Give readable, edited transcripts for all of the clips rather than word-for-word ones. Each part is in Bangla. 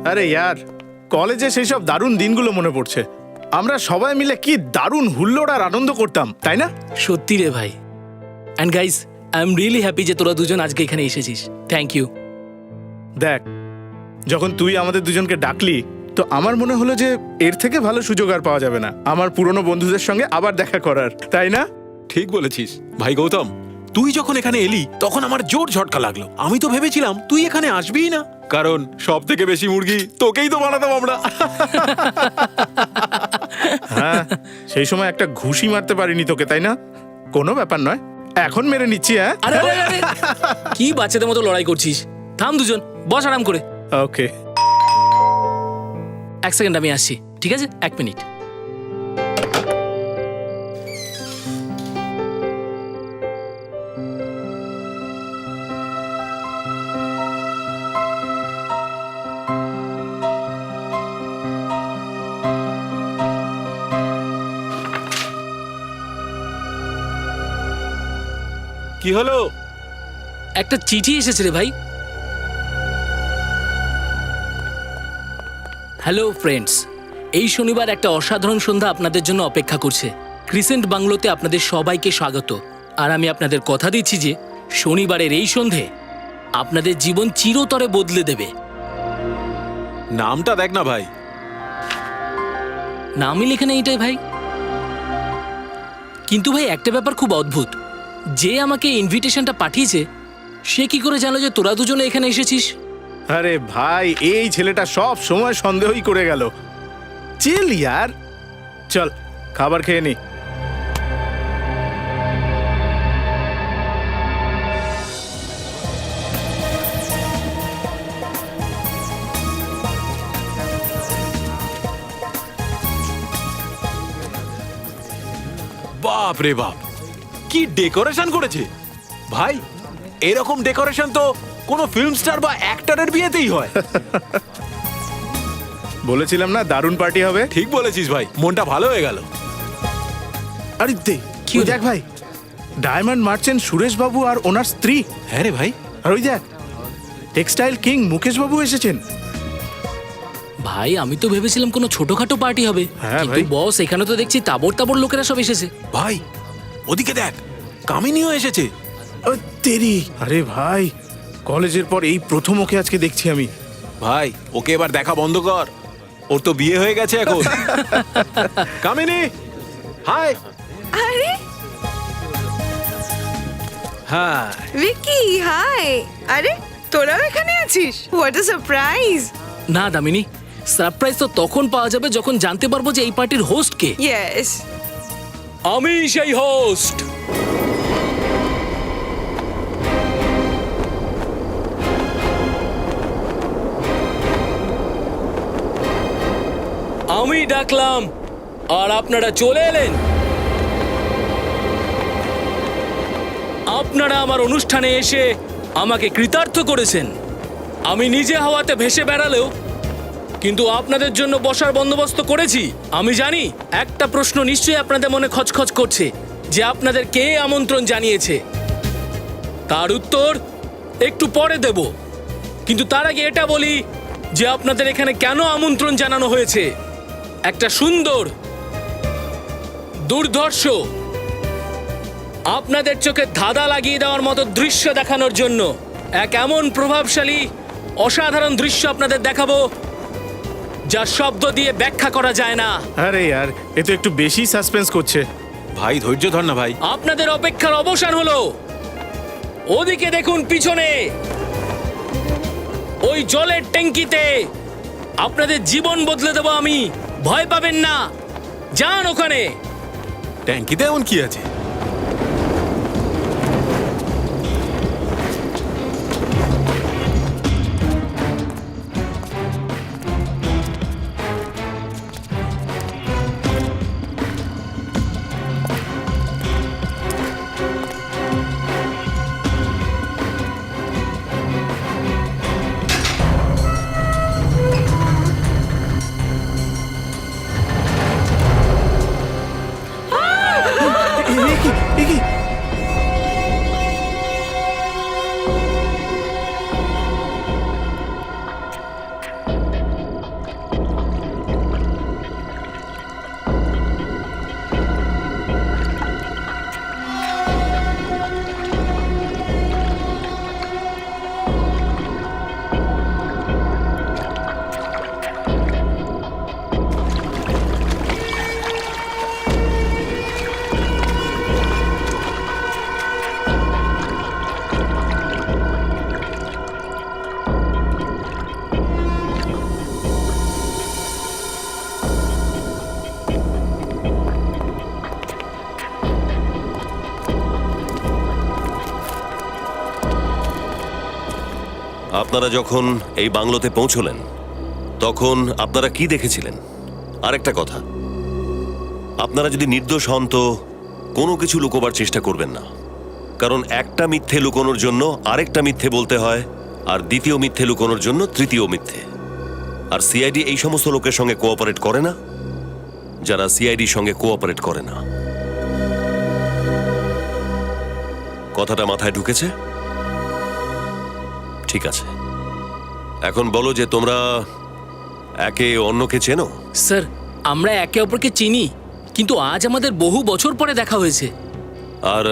আরে ইয়ার, কলেজে সেই সব দারুণ দিনগুলো মনে পড়ছে। আমরা সবাই মিলে কি দারুণ হুল্লোড় আর আনন্দ করতাম, তাই না? সত্যি রে ভাই। And guys, I am really happy যে তোরা দুজন আজকে এখানে এসেছিস। Thank you. দেখ, যখন তুই আমাদের দুজনকে ডাকলি তো আমার মনে হলো যে এর থেকে ভালো সুযোগ আর পাওয়া যাবে না আমার পুরনো বন্ধুদের সঙ্গে আবার দেখা করার, তাই না? ঠিক বলেছিস ভাই গৌতম। তুই যখন এখানে এলি তখন আমার জোর ঝটকা লাগলো। আমি তো ভেবেছিলাম তুই এখানে আসবিই না, কারণ সব থেকে বেশি মুরগি তোকেই তো বানাতাম আমরা। হ্যাঁ, সেই সময় একটা ঘুষি মারতে পারিনি তোকে, তাই না? কোনো ব্যাপার নয়, এখন মেরে নিচ্ছি। হ্যাঁ, আরে আরে আরে, কি বাচ্চাদের মতো লড়াই করছিস? থাম দুজন, বস আরাম করে। ওকে। এক সেকেন্ড, আমি আসছি। ঠিক আছে, 1 মিনিট। কি হলো? একটা চিঠি এসেছে রে ভাই। হ্যালো ফ্রেন্ডস, এই শনিবার একটা অসাধারণ সন্ধ্যা আপনাদের জন্য অপেক্ষা করছে। ক্রিসেন্ট বাংলোতে আপনাদের সবাইকে স্বাগত। আর আমি আপনাদের কথা দিচ্ছি যে শনিবারের এই সন্ধে আপনাদের জীবন চিরতরে বদলে দেবে। নামটা দেখ না ভাই। নামই লেখা নেই এটাই ভাই। কিন্তু ভাই, একটা ব্যাপার খুব অদ্ভুত। যে আমাকে ইনভিটেশনটা পাঠিয়েছে সে কি করে জানলো যে তোরা দুজনে এখানে এসেছিস? আরে ভাই, এই ছেলেটা সব সময় সন্দেহই করে গেল। চিল ইয়ার, চল খাবার খেয়ে নি। বাপ রে বাপ, কি ডেকোরেশন করেছে ভাই! এরকম ডেকোরেশন তো কোনো ফিল্ম স্টার বা অ্যাক্টরের বিয়েতেই হয়। বলেছিলাম না দারুণ পার্টি হবে। ঠিক বলেছিস ভাই, মনটা ভালো হয়ে গেল। আরে দে, কি ওই হলো? দেখ ভাই, ডায়মন্ড মার্চেন্ট সুরেশ বাবু আর ওনার স্ত্রী। হ্যাঁ রে ভাই। আর ওই দেখ, টেক্সটাইল কিং মুকেশ বাবু এসেছেন। ভাই, আমি তো ভেবেছিলাম কোনো ছোটখাটো পার্টি হবে, হ্যাঁ কিন্তু ভাই। বস, এখানে তো দেখছি তাবড় তাবড় লোকেরা সব এসেছে। ভাই ওদিকে দেখ, কামিনীও এসেছে। ও তেরি! আরে ভাই, কলেজের পর এই প্রথম ওকে আজকে দেখছি আমি। ভাই ওকে এবার দেখা বন্ধ কর, ওর তো বিয়ে হয়ে গেছে এখন। কামিনী, হাই। আরে হ্যাঁ, ভিকি, হাই। আরে তোরাও এখানে আছিস? What a surprise. না দামিনী, সারপ্রাইজ তো তখন পাওয়া যাবে যখন জানতে পারবো যে এই পার্টির হোস্ট কে। ইয়েস। আমি সেই হোস্ট। আমি ডাকলাম আর আপনারা চলে এলেন। আপনারা আমার অনুষ্ঠানে এসে আমাকে কৃতার্থ করেছেন। আমি নিজে হাওয়াতে ভেসে বেড়ালেও কিন্তু আপনাদের জন্য বসার বন্দোবস্ত করেছি। আমি জানি একটা প্রশ্ন নিশ্চয়ই আপনাদের মনে খচখচ করছে, যে আপনাদের কে আমন্ত্রণ জানিয়েছে। তার উত্তর একটু পরে দেব, কিন্তু তার আগে এটা বলি যে আপনাদের এখানে কেন আমন্ত্রণ জানানো হয়েছে। একটা সুন্দর, দুর্ধর্ষ, আপনাদের চোখে ধাঁধা লাগিয়ে দেওয়ার মতো দৃশ্য দেখানোর জন্য। এক এমন প্রভাবশালী, অসাধারণ দৃশ্য আপনাদের দেখাবো যা শব্দ দিয়ে ব্যাখ্যা করা যায় না। আরে ইয়ার, এ তো একটু বেশি সাসপেন্স করছে। ভাই ধৈর্য ধর না ভাই। আপনাদের অপেক্ষার অবসান হলো। ওদিকে দেখুন, পিছনে ওই জলের ট্যাঙ্কিতে আপনাদের জীবন বদলে দেব আমি। ভয় পাবেন না, যান ওখানে। ট্যাঙ্কিতে এমন কি আছে? এ কি? আপনারা যখন এই বাংলোতে পৌঁছলেন তখন আপনারা কি দেখেছিলেন? আরেকটা কথা, আপনারা যদি নির্দোষ হন তো কোনো কিছু লুকোবার চেষ্টা করবেন না, কারণ একটা মিথ্যে লুকোনোর জন্য আরেকটা মিথ্যে বলতে হয়, আর দ্বিতীয় মিথ্যে লুকোনোর জন্য তৃতীয় মিথ্যে। আর সিআইডি এই সমস্ত লোকের সঙ্গে কোঅপারেট করে না যারা সিআইডির সঙ্গে কোঅপারেট করে না। কথাটা মাথায় ঢুকেছে? ঠিক আছে, এখন বলো যে তোমরা একে অন্যকে চেনো? স্যার, আমরা একে অপরকে চিনি, কিন্তু আজ আমাদের বহু বছর পরে দেখা হয়েছে। আর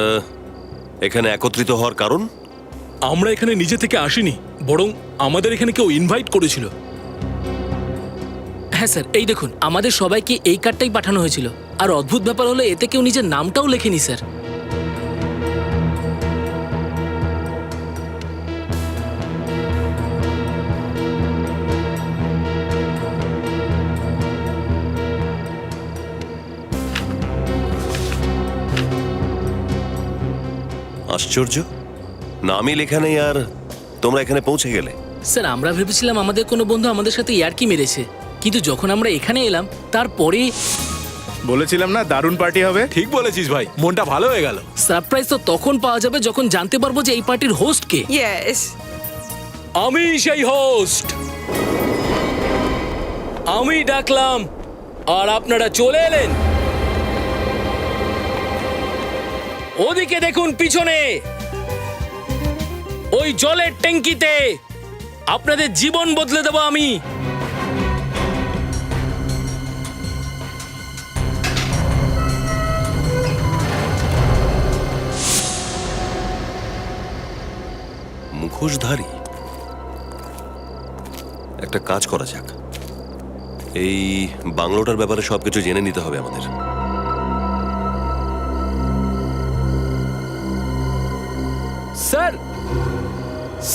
এখানে একত্রিত হওয়ার কারণ? আমরা এখানে নিজে থেকে আসিনি, বরং আমাদের এখানে কেউ ইনভাইট করেছিল। হ্যাঁ স্যার, এই দেখুন, আমাদের সবাইকে এই কার্ডটাই পাঠানো হয়েছিল। আর অদ্ভুত ব্যাপার হলো এতে কেউ নিজের নামটাও লেখেনি স্যার। আশ্চর্য, নামই লেখা নেই আর তোমরা এখানে পৌঁছে গেলে। স্যার, আমরা ভেবেছিলাম আমাদের কোনো বন্ধু আমাদের সাথে ইয়ার্কি মেরেছে, কিন্তু যখন আমরা এখানে এলাম তারপরে বলেছিলাম না দারুণ পার্টি হবে। ঠিক বলেছিস ভাই, মনটা ভালো হয়ে গেল। সারপ্রাইজ তো তখন পাওয়া যাবে যখন জানতে পারবো যে এই পার্টির হোস্ট কে। ইয়েস। আমি সেই হোস্ট, আমি ডাকলাম আর আপনারা চলে এলেন। ওদিকে দেখুন, পিছনে ওই জলের ট্যাঙ্কিতে আপনাদের জীবন বদলে দেব আমি। মুখোশধারী? একটা কাজ করা যাক, এই বাংলোটার ব্যাপারে সবকিছু জেনে নিতে হবে আমাদের। স্যার,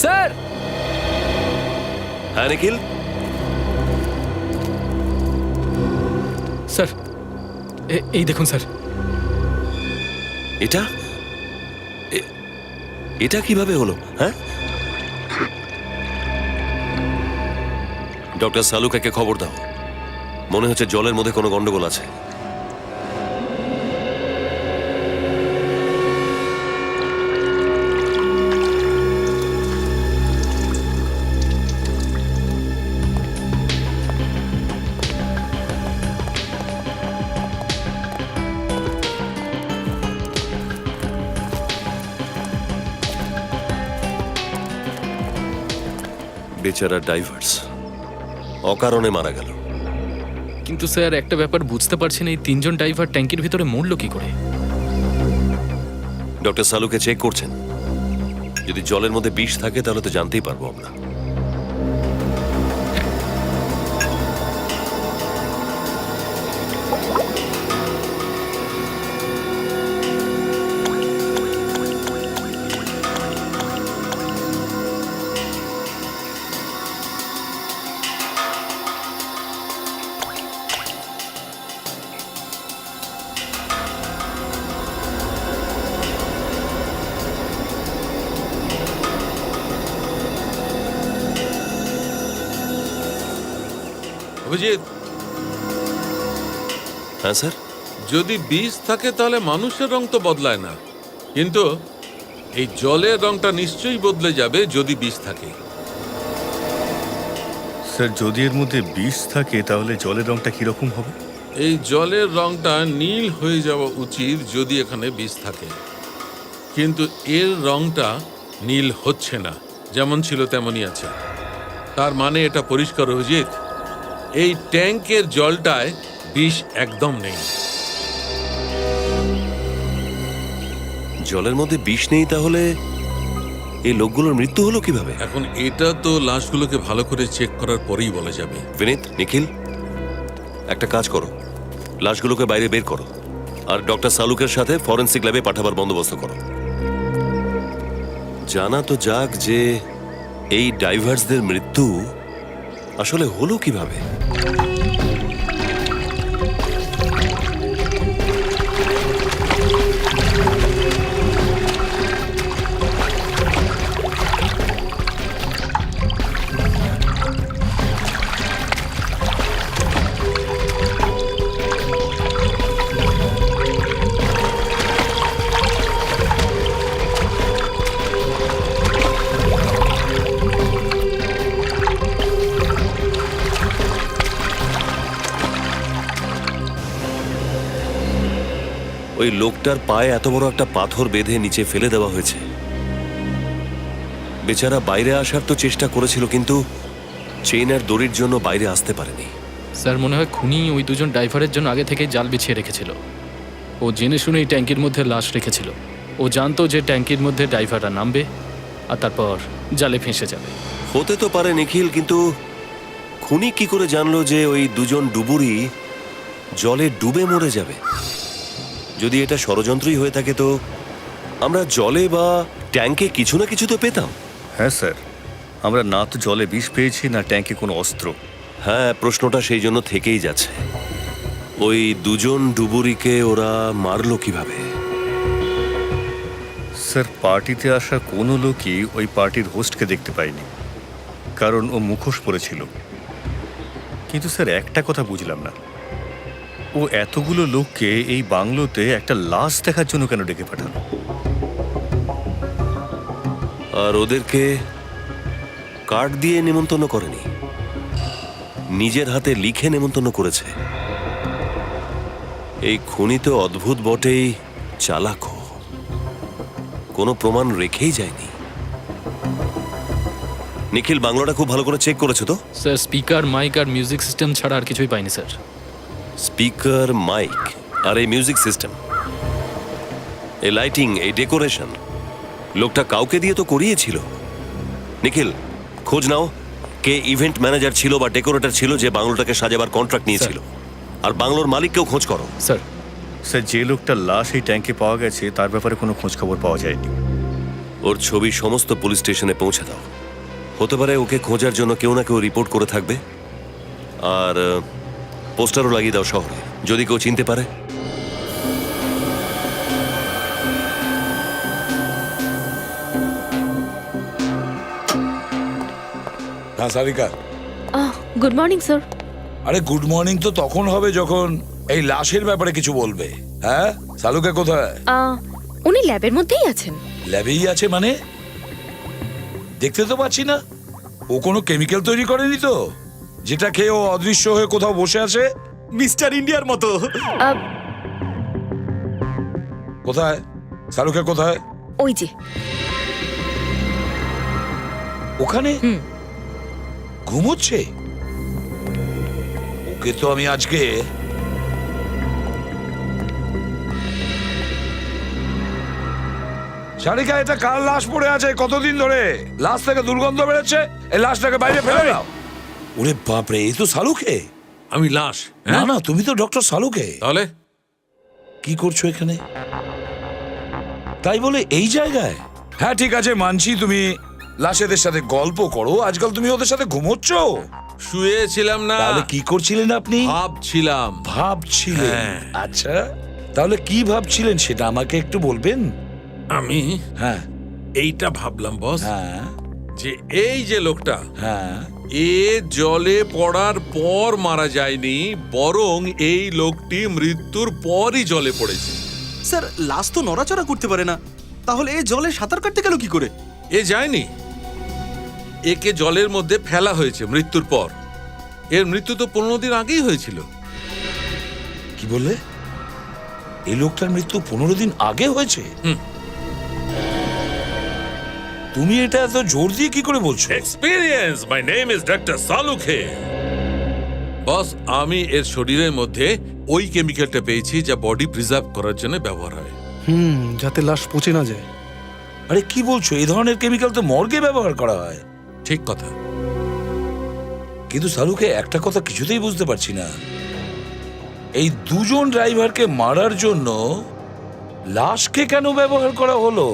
স্যার, হ্যাঁ নিখিল, স্যার, এই দেখুন স্যার। এটা এটা কিভাবে হলো? হ্যাঁ, ডক্টর সালুকাকে খবর দাও, মনে হচ্ছে জলের মধ্যে কোনো গন্ডগোল আছে। বেচারা ডাইভার্স অকারণে মারা গেল। কিন্তু স্যার, একটা ব্যাপার বুঝতে পারছেন, এই তিনজন ড্রাইভার ট্যাঙ্কির ভিতরে মরলো কি করে? ডক্টর সালুকে চেক করছেন, যদি জলের মধ্যে বিষ থাকে তাহলে তো জানতেই পারবো আমরা। অভিজিৎ, হ্যাঁ স্যার, যদি বীজ থাকে তাহলে মানুষের রং তো বদলায় না, কিন্তু এই জলের রংটা নিশ্চয়ই বদলে যাবে যদি বীজ থাকে। স্যার, যদি এর মধ্যে বিষ থাকে তাহলে জলের রংটা কিরকম হবে? এই জলের রংটা নীল হয়ে যাওয়া উচিত যদি এখানে বীজ থাকে, কিন্তু এর রংটা নীল হচ্ছে না, যেমন ছিল তেমনই আছে। তার মানে এটা পরিষ্কার অভিজিৎ, এই ট্যাঙ্কের জলটায় বিষ একদম নেই। জলের মধ্যে বিষ নেই, তাহলে এই লোকগুলোর মৃত্যু হলো কিভাবে? এখন এটা তো লাশগুলোকে ভালো করে চেক করার পরেই বলা যাবে। বিনীত, নিখিল, একটা কাজ করো, লাশগুলোকে বাইরে বের করো আর ডক্টর সালুকের সাথে ফরেন্সিক ল্যাবে পাঠাবার বন্দোবস্ত করো। জানা তো যাক যে এই ডাইভার্সদের মৃত্যু আসলে হলো কিভাবে। ওই লোকটার পায়ে এত বড় একটা পাথর বেঁধে নিচে ফেলে দেওয়া হয়েছে। বেচারা বাইরে আসার তো চেষ্টা করেছিল, কিন্তু চেইন আর দড়ির জন্য বাইরে আসতে পারেনি। স্যার মনে হয় খুনি ওই দুজন ড্রাইভারের জন্য আগে থেকেই জাল বিছিয়ে রেখেছিল। ও জেনে শুনে এই ট্যাঙ্কির মধ্যে লাশ রেখেছিল। ও জানতো যে ট্যাঙ্কির মধ্যে ড্রাইভাররা নামবে আর তারপর জালে ফেঁসে যাবে। হতে তো পারে নিখিল, কিন্তু খুনি কি করে জানলো যে ওই দুজন ডুবুরি জলে ডুবে মরে যাবে? যদি এটা ষড়যন্ত্রই হয়ে থাকে তো আমরা জলে বা ট্যাঙ্কে কিছু না কিছু তো পেতাম। হ্যাঁ স্যার, আমরা না তো জলে বিষ পেয়েছি না ট্যাঙ্কে কোনো অস্ত্র। হ্যাঁ, প্রশ্নটা সেই জন্য থেকেই যাচ্ছে, ওই দুজন ডুবুরিকে ওরা মারলো কিভাবে? স্যার, পার্টিতে আসা কোনো লোকই ওই পার্টির হোস্টকে দেখতে পায়নি, কারণ ও মুখোশ পরেছিল। কিন্তু স্যার একটা কথা বুঝলাম না, ও এতগুলো লোককে এই বাংলোতে একটা লাশ দেখার জন্য কেন ডেকে পাঠালো? আর ওদেরকে কার্ড দিয়ে নেমন্তন্ন করেনি, নিজের হাতে লিখে নেমন্তন্ন করেছে। এই খুনি তো অদ্ভুত বটেই, চালাকও। কোনো প্রমাণ রেখেই যায়নি। নিখিল, বাংলাটা খুব ভালো করে চেক করেছো তো? স্যার স্পিকার, মাইক আর মিউজিক সিস্টেম ছাড়া আর কিছুই পাইনি স্যার। স্পিকার, মাইক আর এই মিউজিক সিস্টেম, এই লাইটিং, এই ডেকোরেশন, লোকটা কাউকে দিয়ে তো করিয়েছিল। নিখিল, খোঁজ নাও কে ইভেন্ট ম্যানেজার ছিল বা ডেকোরেটর ছিল যে বাংলোটাকে সাজাবার কন্ট্রাক্ট নিয়েছিল, আর বাংলোর মালিককেও খোঁজ করো। স্যার স্যার, যে লোকটার লাশ এই ট্যাঙ্কে পাওয়া গেছে তার ব্যাপারে কোনো খোঁজ খবর পাওয়া যায়নি। ওর ছবি সমস্ত পুলিশ স্টেশনে পৌঁছে দাও। হতে পারে ওকে খোঁজার জন্য কেউ না কেউ রিপোর্ট করে থাকবে। আর পোস্টারও লাগিয়ে দাও শহরে, যদি কেউ চিনতে পারে। হ্যাঁ সারিকা, গুড মর্নিং স্যার। আরে গুড মর্নিং তো তখন হবে যখন এই লাশের ব্যাপারে কিছু বলবে। হ্যাঁ, সালুকে কোথায়? উনি ল্যাবের মধ্যেই আছেন। ল্যাবেই আছে মানে? দেখতে তো পাচ্ছি না। ও কোনো কেমিক্যাল তৈরি করেনি তো, যেটা খেয়ে ও অদৃশ্য হয়ে কোথাও বসে আছে? মিস্টার ইন্ডিয়ার মতো। কোথায় সালুকে, কোথায়? ওই যে ওখানে ঘুমোচ্ছে। ওকে তো আমি আজকে সারিকা, এটা কার লাশ পড়ে আছে কতদিন ধরে? লাশ থেকে দুর্গন্ধ বেরোচ্ছে, এই লাশটাকে বাইরে ফেলে দাও। ওরে বাপরে, এই তো সালুকে। আমি লাশ? না না, তুমি তো ডক্টর সালুকে। তাহলে কি করছো এখানে? তাই বলে এই জায়গায়? হ্যাঁ ঠিক আছে, মানছি তুমি লাশেদের সাথে গল্প করো, আজকাল তুমি ওদের সাথে ঘুমোচ্ছ। শুয়েছিলাম না। তাহলে কি করছিলেন আপনি? ভাবছিলাম। ভাবছিলেন? হ্যাঁ। আচ্ছা, তাহলে কি ভাবছিলেন সেটা আমাকে একটু বলবেন? আমি হ্যাঁ এইটা ভাবলাম বস, হ্যাঁ যে এই যে লোকটা, হ্যাঁ। এ জলে পড়ার পর মারা যায়নি, বরং এই লোকটি মৃত্যুর পরই জলে পড়েছে। স্যার, লাশ তো নড়াচড়া করতে পারে না, তাহলে এ জলে সাঁতার কাটতে গেল কি করে? এ যায়নি, একে জলের মধ্যে ফেলা হয়েছে মৃত্যুর পর। এর মৃত্যু তো 15 দিন আগেই হয়েছিল। কি বললে? এই লোকটার মৃত্যু 15 দিন আগে হয়েছে? তুমি এটা এত জোর দিয়ে কি করে বলছো? Experience, my name is doctor Salukhe. Boss, আমি এর শরীরের মধ্যে ওই কেমিক্যালটা পেয়েছি যা বডি প্রিজার্ভ করার জন্য ব্যবহার হয়। যাতে লাশ পচে না যায়। আরে কি বলছো? এই ধরনের কেমিক্যাল তো মর্গে ব্যবহার করা হয়। ঠিক কথা। কিন্তু সালুকে একটা কথা কিছুতেই বুঝতে পারছি না, এই দুজন ড্রাইভারকে মারার জন্য লাশকে কেন ব্যবহার করা হলো?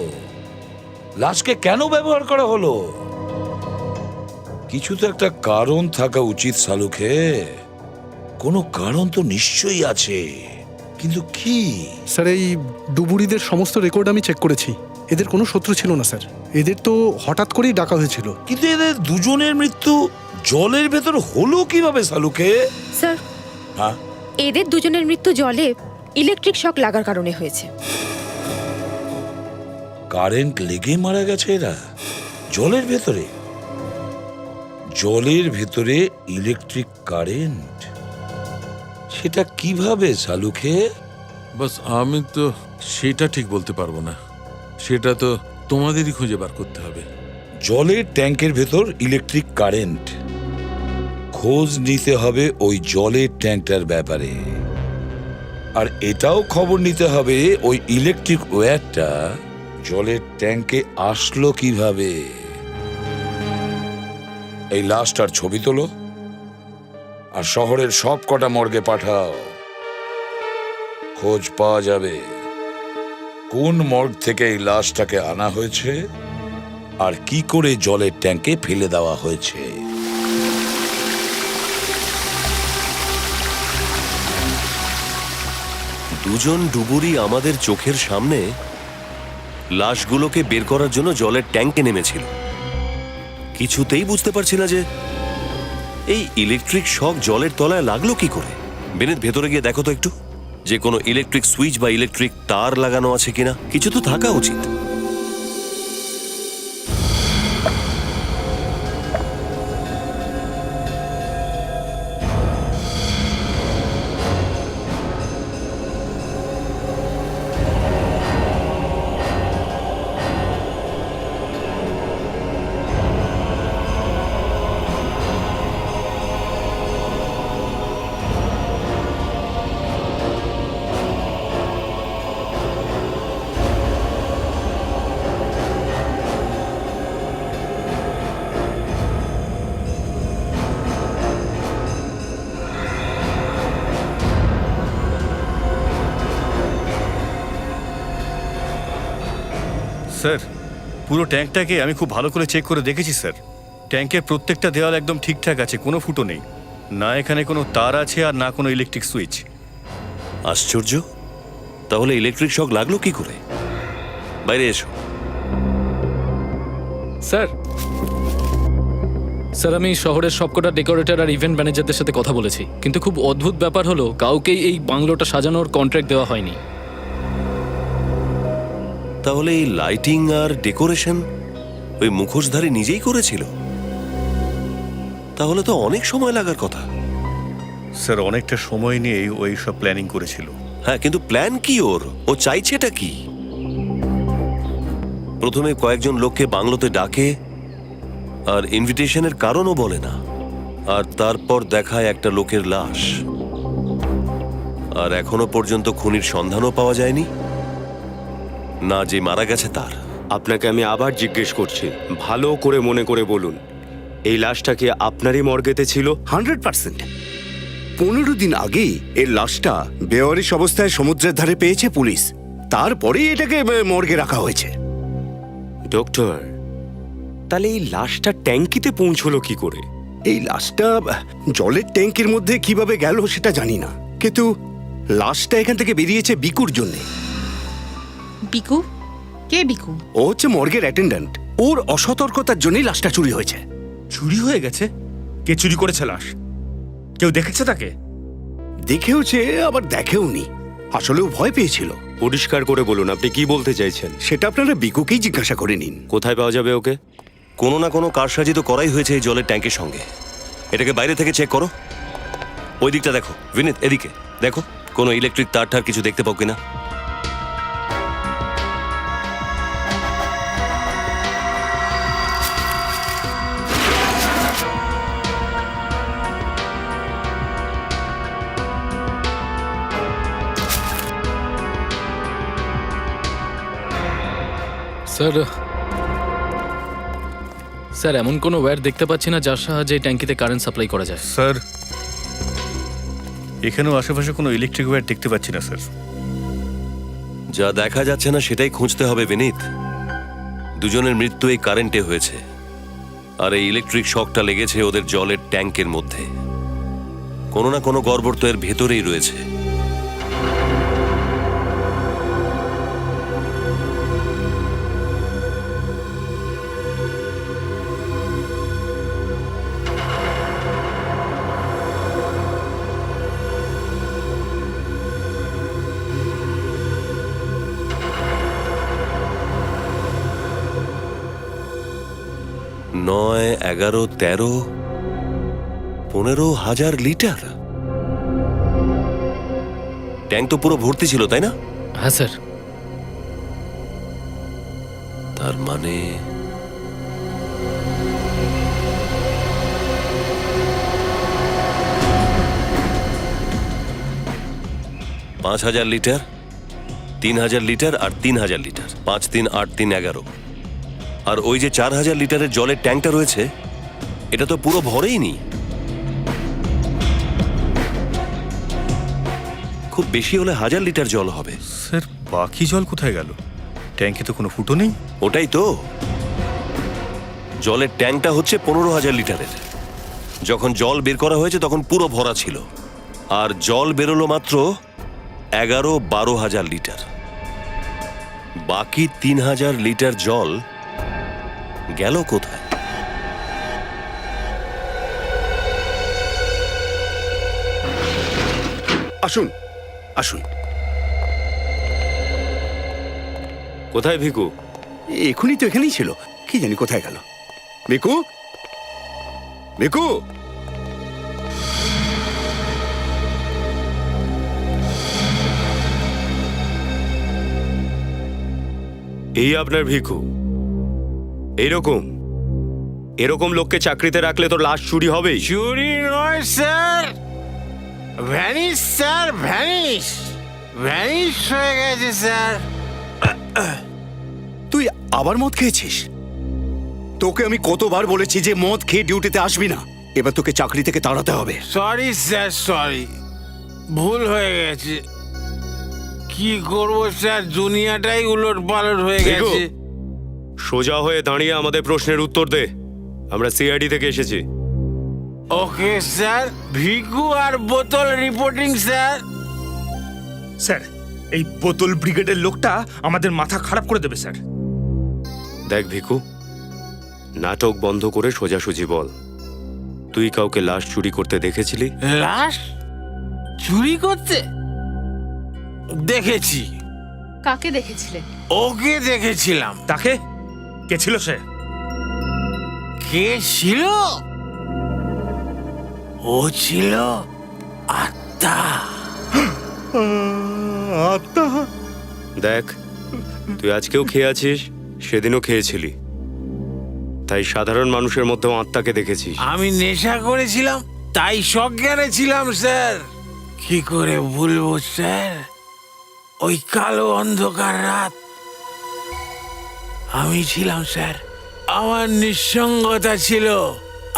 লাশকে কেন ব্যবহার করা হলো? কিছু তো একটা কারণ থাকা উচিত সালুকে। কোনো কারণ তো নিশ্চয়ই আছে, কিন্তু কি? স্যার, এই ডুবুরিদের সমস্ত রেকর্ড আমি চেক করেছি। এদের কোনো শত্রু ছিল না স্যার, এদের তো হঠাৎ করেই ডাকা হয়েছিল। কিন্তু এদের দুজনের মৃত্যু জলের ভেতর হলো কিভাবে সালুকে? স্যার, হ্যাঁ, এদের দুজনের মৃত্যু জলে ইলেকট্রিক শক লাগার কারণে হয়েছে। কারেন্ট লেগে মারা গেছে এরা জলের ভেতরে? জলের ভেতরে ইলেকট্রিক কারেন্ট, সেটা কিভাবে সালুকে? বাস আমি তো সেটা ঠিক বলতে পারবো না, সেটা তো তোমাদেরই খুঁজে বার করতে হবে। জলের ট্যাঙ্কের ভেতর ইলেকট্রিক কারেন্ট, খোঁজ নিতে হবে ওই জলের ট্যাঙ্কটার ব্যাপারে। আর এটাও খবর নিতে হবে ওই ইলেকট্রিক ওয়্যারটা জলের ট্যাঙ্কে আসলো কিভাবে। এই লাশটার ছবি তোলো আর শহরের সব কটা মর্গে পাঠাও। খোঁজ পাওয়া যাবে কোন মর্গ থেকে এই লাশটাকে আনা হয়েছে আর কি করে জলের ট্যাঙ্কে ফেলে দেওয়া হয়েছে। দুজন ডুবুরি আমাদের চোখের সামনে লাশগুলোকে বের করার জন্য জলের ট্যাঙ্কে নেমেছিল। কিছুতেই বুঝতে পারছি না যে এই ইলেকট্রিক শক জলের তলায় লাগলো কি করে। বেনেট, ভেতরে গিয়ে দেখো তো একটু যে কোনো ইলেকট্রিক সুইচ বা ইলেকট্রিক তার লাগানো আছে কিনা। কিছু তো থাকা উচিত। স্যার, পুরো ট্যাঙ্কটাকে আমি খুব ভালো করে চেক করে দেখেছি স্যার। ট্যাঙ্কের প্রত্যেকটা দেওয়াল একদম ঠিকঠাক আছে, কোনো ফুটো নেই। না এখানে কোনো তার আছে আর না কোনো ইলেকট্রিক সুইচ। আশ্চর্য, তাহলে ইলেকট্রিক শক লাগলো কি করে? বাইরে এসো। স্যার, স্যার আমি শহরের সবকটা ডেকোরেটর আর ইভেন্ট ম্যানেজারদের সাথে কথা বলেছি, কিন্তু খুব অদ্ভুত ব্যাপার হলো কাউকেই এই বাংলোটা সাজানোর কন্ট্রাক্ট দেওয়া হয়নি। তাহলে এই লাইটিং আর ডেকোরেশন ওই মুখোশধারী নিজেই করেছিল? তাহলে তো অনেক সময় লাগার কথা। স্যার, অনেকটা সময় নিয়েই ওই সব প্ল্যানিং করেছিল। হ্যাঁ, কিন্তু প্ল্যান কি ওর? ও চাইছেটা কি? প্রথমে কয়েকজন লোককে বাংলোতে ডাকে আর ইনভিটেশনের কারণও বলে না, আর তারপর দেখায় একটা লোকের লাশ। আর এখনো পর্যন্ত খুনির সন্ধানও পাওয়া যায়নি, না যে মারা গেছে তার। আপনাকে আমি আবার জিজ্ঞেস করছি, ভালো করে মনে করে বলুন, এই লাশটা কি আপনারই মর্গেতে ছিল? 100%। 15 দিন আগেই এর লাশটা বেওয়ারিশ অবস্থায় সমুদ্রের ধারে পেয়েছে পুলিশ, তারপরেই এটাকে মর্গে রাখা হয়েছে। ডক্টর, তাহলে এই লাশটা ট্যাঙ্কিতে পৌঁছলো কি করে? এই লাশটা জলের ট্যাঙ্কের মধ্যে কিভাবে গেল সেটা জানি না, কিন্তু লাশটা এখান থেকে বেরিয়েছে বিকুর জন্যে। বিকু? কে বিকু? ও হচ্ছে মর্গের অ্যাটেন্ড্যান্ট। ওর অসতর্কতার জন্যই লাশটা চুরি হয়েছে। চুরি হয়ে গেছে? কে চুরি করেছে লাশ? কেউ দেখেছে তাকে? দেখেওছে আবার দেখেওনি। আসলেও ভয় পেয়েছিল। পরিষ্কার করে বলুন, আপনি কি বলতে চাইছেন? সেটা আপনারা বিকুকেই জিজ্ঞাসা করে নিন। কোথায় পাওয়া যাবে ওকে? কোনো না কোনো কারসাজি তো করাই হয়েছে এই জলের ট্যাঙ্কের সঙ্গে। এটাকে বাইরে থেকে চেক করো। ওই দিকটা দেখো। বিনীত, এদিকে দেখো, কোনো ইলেকট্রিক তার ঠার কিছু দেখতে পাও কিনা। স্যার, স্যার এমন কোনো ওয়্যার দেখতে পাচ্ছি না যার সাহায্যে এই ট্যাঙ্কিতে কারেন্ট সাপ্লাই করা যায়। স্যার, এখানেও আশেপাশে কোনো ইলেকট্রিক ওয়্যার দেখতে পাচ্ছি না স্যার। যা দেখা যাচ্ছে না সেটাই খুঁজতে হবে বিনীত। দুজনের মৃত্যু এই কারেন্টে হয়েছে, আর এই ইলেকট্রিক শকটা লেগেছে ওদের জলের ট্যাঙ্কের মধ্যে। কোনো না কোনো গড়বড় তো এর ভেতরেই রয়েছে। নয়, 11, 13, 15,000 লিটার। ট্যাঙ্ক তো পুরো ভর্তি ছিল, তাই না? হ্যাঁ স্যার। তার মানে পাঁচ 5,000 লিটার, 3,000 লিটার আর 3,000 লিটার, 5, 3, 8, 3, 11। আর ওই যে 4,000 লিটারের জলের ট্যাঙ্কটা রয়েছে, এটা তো পুরো ভরেই নি। খুব বেশি হলে 1,000 লিটার জল হবে। স্যার বাকি জল কোথায় গেল? ট্যাঙ্কে তো কোনো ফুটো নেই। ওটাই তো, জলের ট্যাঙ্কটা হচ্ছে 15,000 লিটারের। যখন জল বের করা হয়েছে তখন পুরো ভরা ছিল, আর জল বেরোলো মাত্র 11-12,000 লিটার। বাকি 3,000 লিটার জল গেল কোথায়? আসুন আসুন। কোথায় ভিকু? এখনই তো এখানেই ছিল, কি জানি কোথায় গেল। মিকু, মিকু, এই আপনার ভিকু? এরকম এরকম লোককে চাকরিতে রাখলে তো লাশ চুরি হবেই। চুরি নয় sir, vanish sir, vanish vanish হয়ে গেছে স্যার। তুই আবার মদ খেয়েছিস? তোকে আমি কতবার বলেছি যে মদ খেয়ে ডিউটিতে আসবি না। এবার তোকে চাকরি থেকে তাড়াতে হবে। সরি স্যার, সরি, ভুল হয়ে গেছে। কি করবো স্যার, দুনিয়াটাই উলট পালট হয়ে ভিকু, গেছে। সোজা হয়ে দাঁড়িয়ে আমাদের প্রশ্নের উত্তর দে। আমরা সিআইডি থেকে এসেছি। ওকে স্যার, ভিকু আর বোতল রিপোর্টিং স্যার। স্যার, এই বোতল ব্রিগেডের লোকটা আমাদের মাথা খারাপ করে দেবে স্যার। দেখ ভিকু, নাটক বন্ধ করে সোজাসুজি বল, তুই কাউকে লাশ চুরি করতে দেখেছিলি? লাশ চুরি করতে দেখেছি। কাকে দেখেছিলেন? ওকে দেখেছিলাম। তাকে? কে ছিল সে? কে ছিল? ও ছিল আত্মা। আত্মা? দেখ, তুই আজকেও খেয়ে আছিস, সেদিনও খেয়েছিলি, তাই সাধারণ মানুষের মধ্যেও আত্মাকে দেখেছিস। আমি নেশা করেছিলাম, তাই সজ্ঞানে ছিলাম স্যার। কি করে বলবো স্যার, ওই কালো অন্ধকার রাত আমি ছিলাম স্যার। আমার নিঃসঙ্গতা ছিল,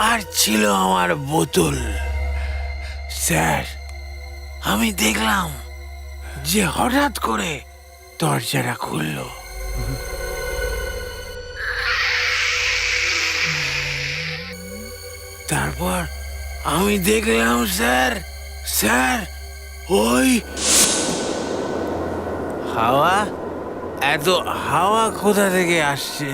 আর ছিল আমার বোতল। স্যার, আমি দেখলাম যে হঠাৎ করে দরজাটা খুললো। তারপর আমি দেখলাম স্যার, স্যার ওই হাওয়া, এত হাওয়া কোথা থেকে আসছে?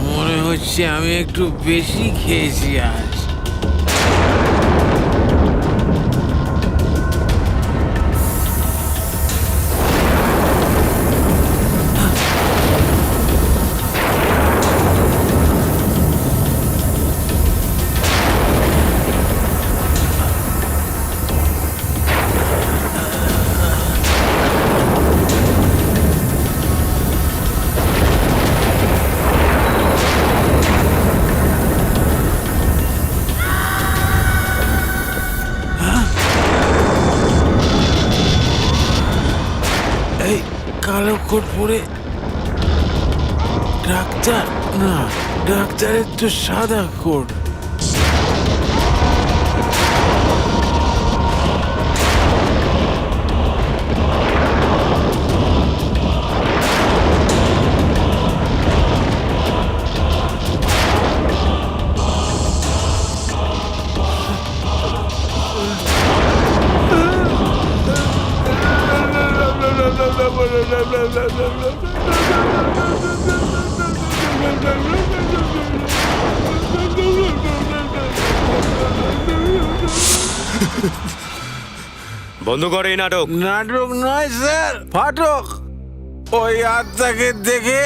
মনে হচ্ছে আমি একটু বেশি খেয়েছি আজ। এই কালো কোট পরে ডাক্তার? না, ডাক্তারের তো সাদা কোট। বন্ধ কর এই নাটক। নাটক নয় স্যার, ফাটক। ওই আত্মাকে দেখে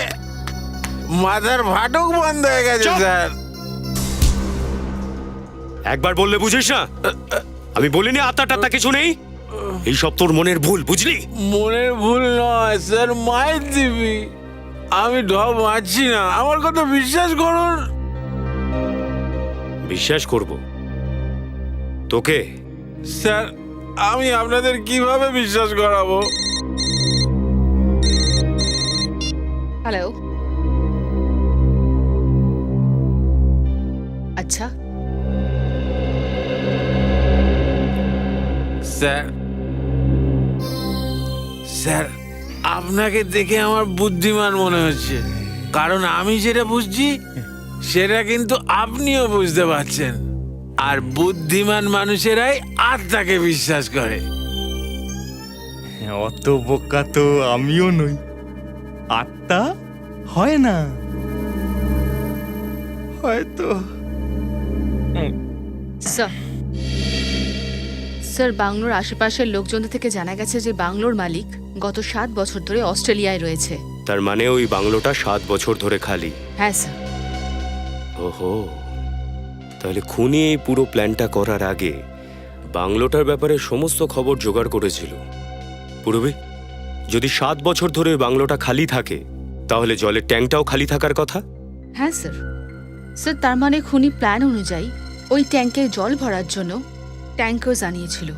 মাথার ফাটক বন্ধ হয়ে গেছে স্যার। একবার বললে বুঝিস না? আমি বলিনি আত্মা টাত্মা কিছু নেই। এই সব তোর মনের ভুল, বুঝলি? মনের ভুল নয় স্যার, মায়ের দিবি। আমি ঢপ মারছি না, আমার কথা বিশ্বাস করুন। বিশ্বাস করব তোকে? স্যার, আমি আপনাদের কিভাবে বিশ্বাস করাবো? হ্যালো। আচ্ছা, স্যার, স্যার, আপনাকে দেখে আমার বুদ্ধিমান মনে হচ্ছে, কারণ আমি যেটা বুঝছি সেটা কিন্তু আপনিও বুঝতে পারছেন। আর বুদ্ধিমান মানুষেরাই আত্মাকে বিশ্বাস করে। অত বোকা তো আমিও নই। আত্মা হয় না, হয়তো। স্যার, বাংলোর আশেপাশের লোকজনদের থেকে জানা গেছে যে বাংলোর মালিক গত 7 বছর ধরে অস্ট্রেলিয়ায় রয়েছে। তার মানে ওই বাংলোটা 7 বছর ধরে খালি? হ্যাঁ স্যার। ওহো, তাহলে খুনি এই পুরো প্ল্যানটা করার আগে বাংলোটার ব্যাপারে সমস্ত খবর জোগাড় করেছিল। পূরবী, যদি 7 বছর ধরে ওই বাংলোটা খালি থাকে তাহলে জলের ট্যাঙ্কটাও খালি থাকার কথা? হ্যাঁ স্যার। স্যার, তার মানে খুনি প্ল্যান অনুযায়ী ওই ট্যাঙ্কে জল ভরার জন্য ট্যাঙ্কার জানিয়েছিল।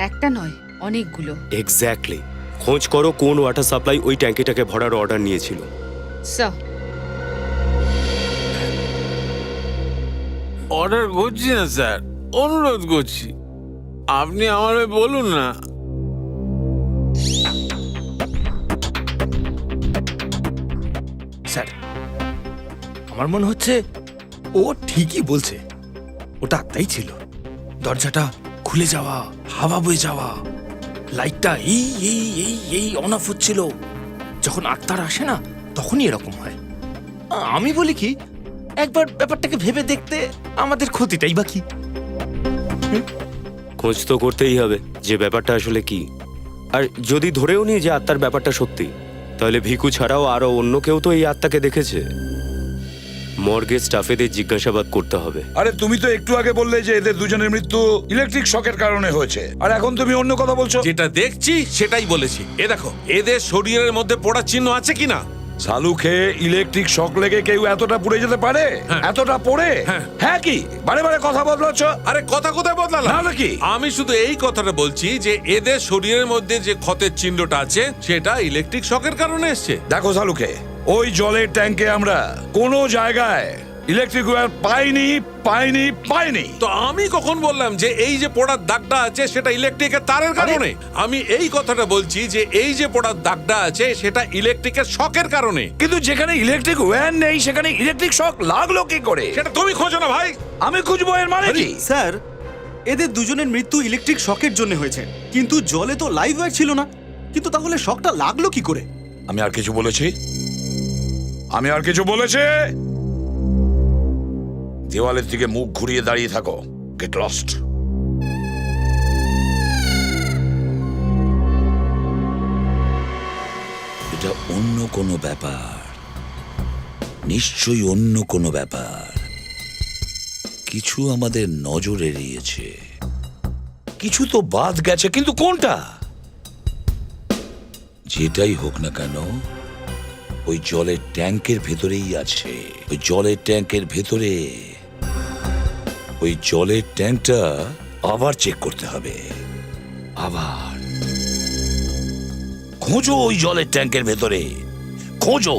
একটা নয়, অনেকগুলো। এক্স্যাক্টলি। খোঁজ করো কোন ওয়াটার সাপ্লাই ওই ট্যাঙ্কিটাকে ভরার অর্ডার নিয়েছিল। স্যার, অর্ডার করছি না স্যার, অনুরোধ করছি, আপনি আমার বলুন না। স্যার, আমার মনে হচ্ছে ও ঠিকই বলছে। ওটা আত্মাই ছিল। দরজাটা খুলে যাওয়া, হাওয়া বয়ে যাওয়া, লাইটটা এই এই এই এই অন অফ হচ্ছিল। যখন আত্মার আসে না তখনই এরকম হয়। আমি বলি কি, একবার ব্যাপারটাকে ভেবে দেখতে আমাদের ক্ষতিটাই বা কি? খোঁজ তো করতেই হবে যে ব্যাপারটা আসলে কি। আর যদি ধরেও নি যে আত্মার ব্যাপারটা সত্যি, তাহলে ভিকু ছাড়াও আরো অন্য কেউ তো এই আত্মাকে দেখেছে। মর্গে স্টাফেদের জিজ্ঞাসাবাদ করতে হবে। আরে তুমি তো একটু আগে বললে যে এদের দুজনের মৃত্যু ইলেকট্রিক শকের কারণে হয়েছে, আর এখন তুমি অন্য কথা বলছো। যেটা দেখছি সেটাই বলেছি। এ দেখো, এদের শরীরের মধ্যে পোড়ার চিহ্ন আছে কিনা? সালু খেয়ে ইলেকট্রিক শক লেগে কেউ এতটা পুড়ে যেতে পারে? এতটা পড়ে? হ্যাঁ কি বারে বারে কথা বদলাচ্ছ? আরে কথা কোথায় বদলালাম? না নাকি? আমি শুধু এই কথাটা বলছি যে এদের শরীরের মধ্যে যে ক্ষতের চিহ্নটা আছে সেটা ইলেকট্রিক শকের কারণে এসছে। দেখো সালুকে, ওই জলের ট্যাঙ্কে আমরা কোনো জায়গায় ইলেকট্রিক ওয়্যার পাইনি। তো আমি কখন বললাম যে এই যে পোড়ার দাগটা আছে সেটা ইলেকট্রিকের তারের কারণে? আমি এই কথাটা বলছি যে এই যে পোড়ার দাগটা আছে সেটা ইলেকট্রিকের শকের কারণে। কিন্তু যেখানে ইলেকট্রিক ওয়্যার নেই সেখানে ইলেকট্রিক শক লাগলো কি করে? সেটা তুমি খোঁজো না ভাই। আমি খুঁজবো, এর মানে কি? স্যার, এদের দুজনের মৃত্যু ইলেকট্রিক শকের জন্য হয়েছে, কিন্তু জলে তো লাইভ ওয়্যার ছিল না। কিন্তু তাহলে শকটা লাগলো কি করে? আমি আর কিছু বলেছি? দেওয়ালের দিকে মুখ ঘুরিয়ে দাঁড়িয়ে থাকো। Get lost. এটা অন্য কোনো ব্যাপার, নিশ্চয়ই অন্য কোনো ব্যাপার। কিছু আমাদের নজর এড়িয়েছে, কিছু তো বাদ গেছে, কিন্তু কোনটা? যেটাই হোক না কেন, ওই জলের ট্যাঙ্কের ভেতরেই আছে। ওই জলের ট্যাঙ্কের ভেতরে। ওই জলের ট্যাঙ্কটা আবার চেক করতে হবে। আবার খোঁজো ওই জলের ট্যাঙ্কের ভেতরে, খোঁজো।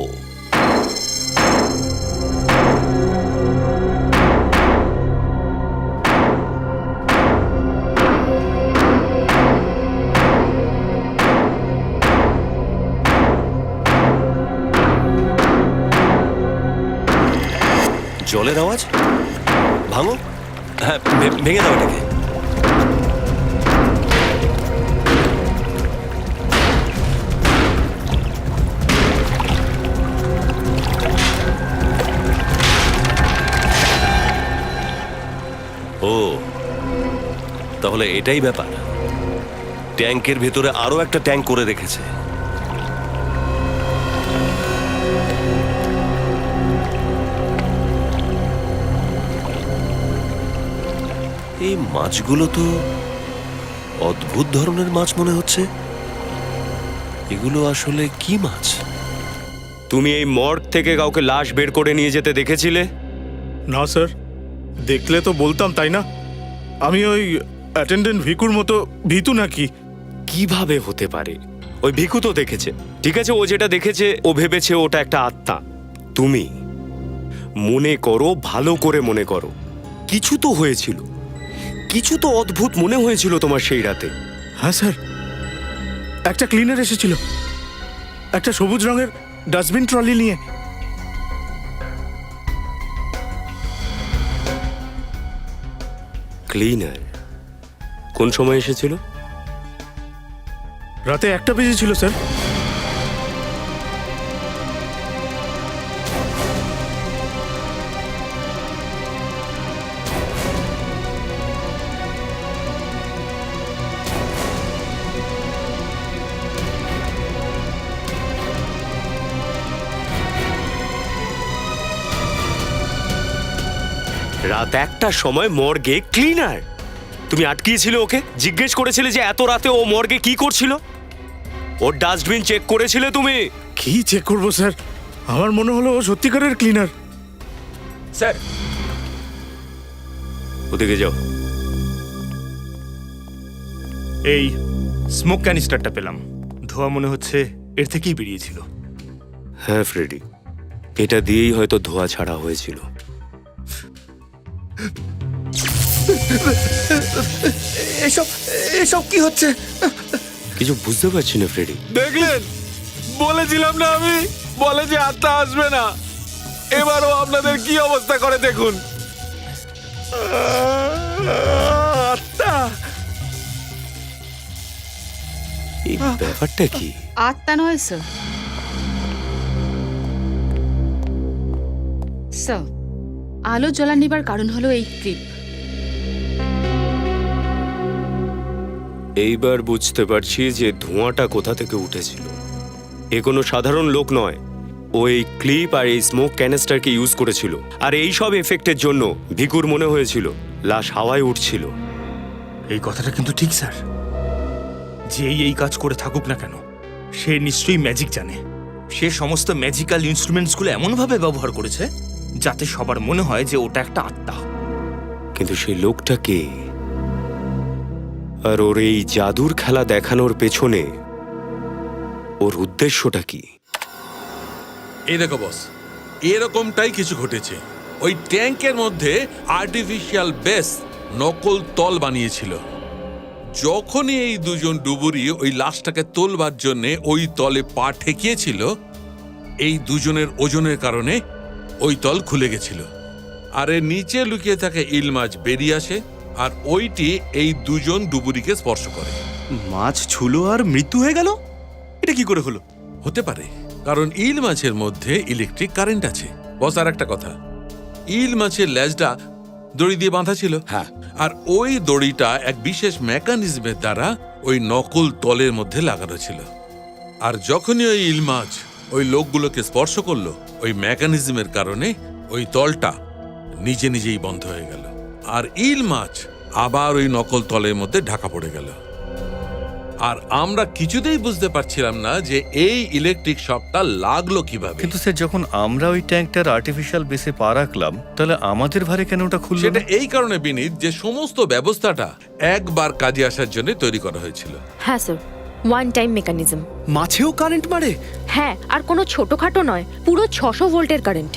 জলের আওয়াজ? ভাঙো। হ্যাঁ, ভেঙে দাও এটাকে। ও, তাহলে এটাই ব্যাপার। ট্যাঙ্কের ভেতরে আরো একটা ট্যাঙ্ক করে রেখেছে। এই মাছগুলো তো অদ্ভুত ধরনের মাছ মনে হচ্ছে। এগুলো আসলে কি মাছ? তুমি এই মর্গ থেকে কাউকে লাশ বের করে নিয়ে যেতে দেখেছিলে? না স্যার, দেখলে তো বলতাম, তাই না? আমি ওই অ্যাটেন্ডেন্ট ভিকুর মতো ভীতু নাকি? কিভাবে হতে পারে? ওই ভিকু তো দেখেছে। ঠিক আছে, ও যেটা দেখেছে ও ভেবেছে ওটা একটা আত্মা। তুমি মনে করো, ভালো করে মনে করো, কিছু তো হয়েছিল, কিছু তো অদ্ভুত মনে হয়েছিল তোমার সেই রাতে। হ্যাঁ স্যার, একটা ক্লিনার এসেছিল, একটা সবুজ রঙের ডাস্টবিন ট্রলি নিয়ে। ক্লিনার কোন সময় এসেছিল? রাতে 1টা বেজেছিল স্যার। রাত 1টার সময় মর্গে ক্লিনার। তুমি আটকিয়েছিলে ওকে? জিজ্ঞেস করেছিলে যে এত রাতে ও মর্গে কি করছিল? ওর ডাস্টবিন চেক করেছিলে তুমি? কি চেক করবো স্যার? আমার মনে হলো ও সত্যিকারের ক্লিনার। স্যার, ওদিকে যাও। এই স্মোক ক্যানিস্টারটা পেলাম, ধোঁয়া মনে হচ্ছে এর থেকেই বেরিয়েছিল। হ্যাঁ ফ্রেডি, এটা দিয়েই হয়তো ধোঁয়া ছাড়া হয়েছিল। এসব এসব কি হচ্ছে? কিছু বুঝতে পারছি না ফ্রেডি। দেখলেন, বলেছিলাম না আমি, বলে যে আত্মা আসবে না। এবারও আপনাদের কি অবস্থা করে দেখুন। আত্মা! এই ব্যাপারটা কি? আত্মা নয় স্যার। স্যার, আলো জ্বলা নিবার কারণ হলো এই ক্লিপ। এইবার বুঝতে পারছি যে ধোঁয়াটা কোথা থেকে উঠেছিল। এ কোনো সাধারণ লোক নয়। ও এই ক্লিপ আর এই স্মোক ক্যানিস্টারকে ইউজ করেছিল, আর এই সব এফেক্টের জন্য ভিকুর মনে হয়েছিল লাশ হাওয়ায় উঠছিল। এই কথাটা কিন্তু ঠিক স্যার। যেই এই কাজ করে থাকুক না কেন, সে নিশ্চয়ই ম্যাজিক জানে। সে সমস্ত ম্যাজিক্যাল ইনস্ট্রুমেন্টসগুলো এমনভাবে ব্যবহার করেছে যাতে সবার মনে হয় যে ওটা একটা আত্মা। কিন্তু সেই লোকটা কে? আর ওর এই জাদুর খেলা দেখানোর পেছনে ওর উদ্দেশ্যটা কি? এই দেখো বস, এরকমটাই কিছু ঘটেছে। ওই ট্যাঙ্কের মধ্যে আর্টিফিশিয়াল বেস, নকল তল বানিয়েছিল। যখনই এই দুজন ডুবুরি ওই লাশটাকে তোলবার জন্যে ওই তলে পা ঠেকিয়েছিল, এই দুজনের ওজনের কারণে ওই তল খুলে গেছিল। আর এর নিচে লুকিয়ে থাকা ইল মাছ বেরিয়ে আসে, আর ওইটি এই দুজন ডুবুরিকে স্পর্শ করে। মাছ ছুলো আর মৃত্যু হয়ে গেল? এটা কি করে হলো? হতে পারে, কারণ ইল মাছের মধ্যে ইলেকট্রিক কারেন্ট আছে। বস, আর একটা কথা, ইল মাছের লেজটা দড়ি দিয়ে বাঁধা ছিল। হ্যাঁ, আর ওই দড়িটা এক বিশেষ মেকানিজমের দ্বারা ওই নকল তলের মধ্যে লাগানো ছিল। আর যখনই ওই ইল মাছ ওই লোকগুলোকে স্পর্শ করলো, ওই মেকানিজমের কারণে ওই তলটা নিজে নিজেই বন্ধ হয়ে গেল, আর ইল মাছ আবার ওই নকল তলের মধ্যে ঢাকা পড়ে গেল। আর আমরা কিছুতেই বুঝতে পারছিলাম না যে এই ইলেকট্রিক শকটা লাগলো কিভাবে। কিন্তু স্যার, যখন আমরা ওই ট্যাঙ্কটার আর্টিফিশিয়াল বেসে পা রাখলাম, তাহলে আমাদের ভারে কেন ওটা খুললো? সেটা এই কারণে বিনীত যে সমস্ত ব্যবস্থাটা একবার কাজে আসার জন্য তৈরি করা হয়েছিল। হ্যাঁ স্যার, ওয়ান টাইম মেকানিজম। মাছেও কারেন্ট মারে? হ্যাঁ, আর কোনো ছোটখাটো নয়, পুরো 600 ভোল্টের কারেন্ট।